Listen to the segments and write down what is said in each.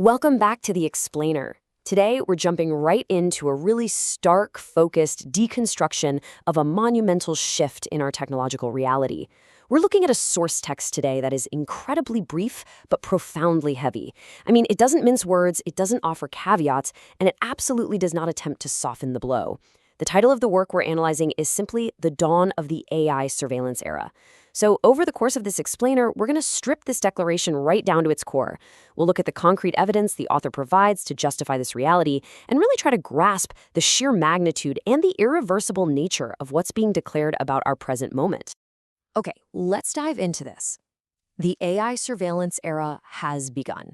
Welcome back to The Explainer. Today, we're jumping right into a really stark, focused deconstruction of a monumental shift in our technological reality. We're looking at a source text today that is incredibly brief, but profoundly heavy. It doesn't mince words, it doesn't offer caveats, and it absolutely does not attempt to soften the blow. The title of the work we're analyzing is simply The Dawn of the AI Surveillance Era. So over the course of this explainer, we're going to strip this declaration right down to its core. We'll look at the concrete evidence the author provides to justify this reality and really try to grasp the sheer magnitude and the irreversible nature of what's being declared about our present moment. Okay, let's dive into this. The AI surveillance era has begun.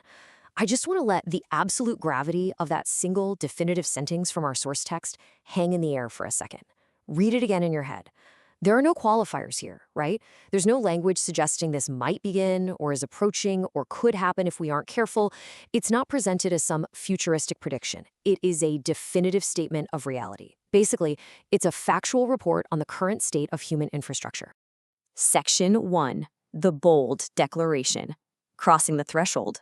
I just want to let the absolute gravity of that single definitive sentence from our source text hang in the air for a second. Read it again in your head. There are no qualifiers here, right? There's no language suggesting this might begin or is approaching or could happen if we aren't careful. It's not presented as some futuristic prediction. It is a definitive statement of reality. Basically, it's a factual report on the current state of human infrastructure. Section 1. The bold declaration. Crossing the threshold.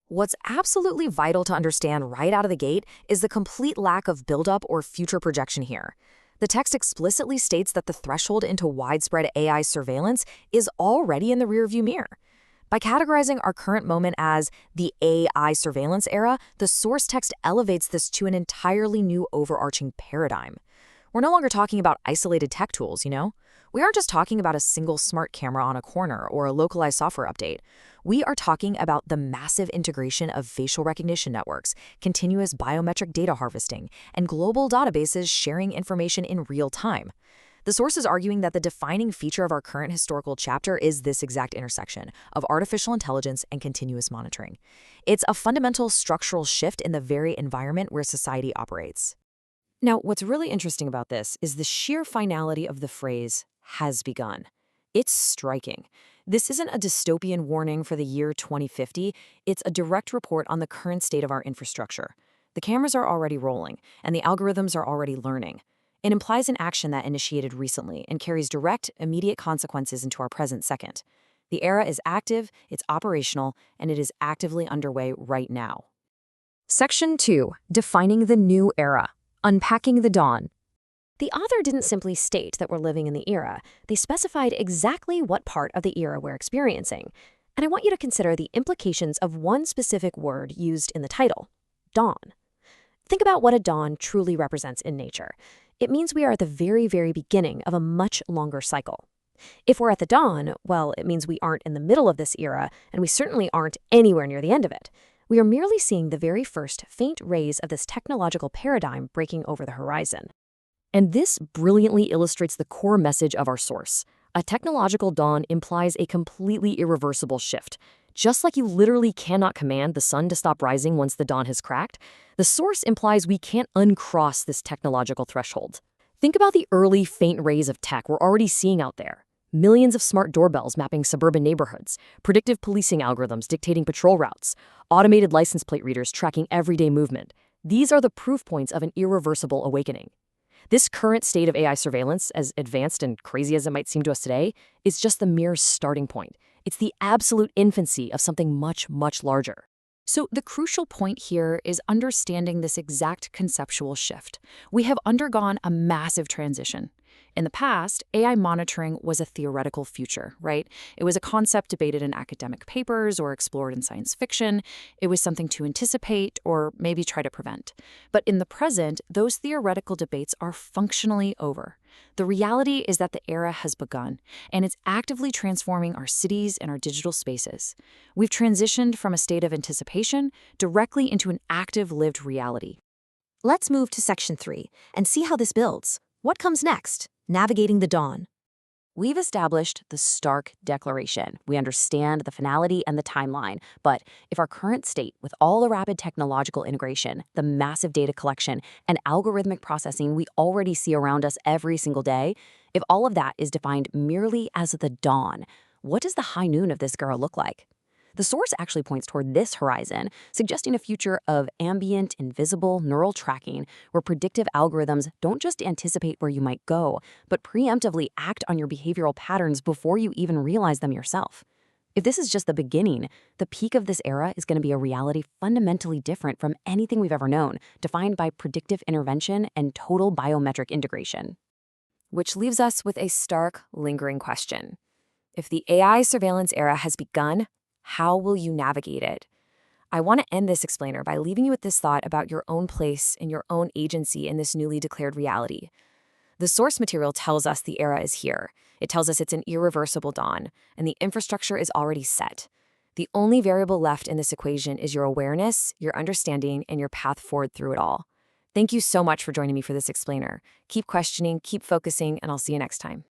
What's absolutely vital to understand right out of the gate is the complete lack of buildup or future projection here. The text explicitly states that the threshold into widespread AI surveillance is already in the rearview mirror. By categorizing our current moment as the AI surveillance era, the source text elevates this to an entirely new overarching paradigm. We're no longer talking about isolated tech tools, We aren't just talking about a single smart camera on a corner or a localized software update. We are talking about the massive integration of facial recognition networks, continuous biometric data harvesting, and global databases sharing information in real time. The source is arguing that the defining feature of our current historical chapter is this exact intersection of artificial intelligence and continuous monitoring. It's a fundamental structural shift in the very environment where society operates. Now, what's really interesting about this is the sheer finality of the phrase, has begun. It's striking. This isn't a dystopian warning for the year 2050, it's a direct report on the current state of our infrastructure. The cameras are already rolling, and the algorithms are already learning. It implies an action that initiated recently and carries direct, immediate consequences into our present second. The era is active, it's operational, and it is actively underway right now. Section 2. Defining the new era. Unpacking the dawn. The author didn't simply state that we're living in the era. They specified exactly what part of the era we're experiencing. And I want you to consider the implications of one specific word used in the title, dawn. Think about what a dawn truly represents in nature. It means we are at the very, very beginning of a much longer cycle. If we're at the dawn, well, it means we aren't in the middle of this era, and we certainly aren't anywhere near the end of it. We are merely seeing the very first faint rays of this technological paradigm breaking over the horizon. And this brilliantly illustrates the core message of our source. A technological dawn implies a completely irreversible shift. Just like you literally cannot command the sun to stop rising once the dawn has cracked, the source implies we can't uncross this technological threshold. Think about the early faint rays of tech we're already seeing out there. Millions of smart doorbells mapping suburban neighborhoods, predictive policing algorithms dictating patrol routes, automated license plate readers tracking everyday movement. These are the proof points of an irreversible awakening. This current state of AI surveillance, as advanced and crazy as it might seem to us today, is just the mere starting point. It's the absolute infancy of something much, much larger. So the crucial point here is understanding this exact conceptual shift. We have undergone a massive transition. In the past, AI monitoring was a theoretical future, right? It was a concept debated in academic papers or explored in science fiction. It was something to anticipate or maybe try to prevent. But in the present, those theoretical debates are functionally over. The reality is that the era has begun, and it's actively transforming our cities and our digital spaces. We've transitioned from a state of anticipation directly into an active lived reality. Let's move to Section 3 and see how this builds. What comes next? Navigating the dawn. We've established the stark declaration. We understand the finality and the timeline. But if our current state, with all the rapid technological integration, the massive data collection, and algorithmic processing we already see around us every single day, if all of that is defined merely as the dawn, what does the high noon of this era look like? The source actually points toward this horizon, suggesting a future of ambient, invisible neural tracking where predictive algorithms don't just anticipate where you might go, but preemptively act on your behavioral patterns before you even realize them yourself. If this is just the beginning, the peak of this era is going to be a reality fundamentally different from anything we've ever known, defined by predictive intervention and total biometric integration. Which leaves us with a stark, lingering question. If the AI surveillance era has begun, how will you navigate it? I want to end this explainer by leaving you with this thought about your own place and your own agency in this newly declared reality. The source material tells us the era is here. It tells us it's an irreversible dawn, and the infrastructure is already set. The only variable left in this equation is your awareness, your understanding, and your path forward through it all. Thank you so much for joining me for this explainer. Keep questioning, keep focusing, and I'll see you next time.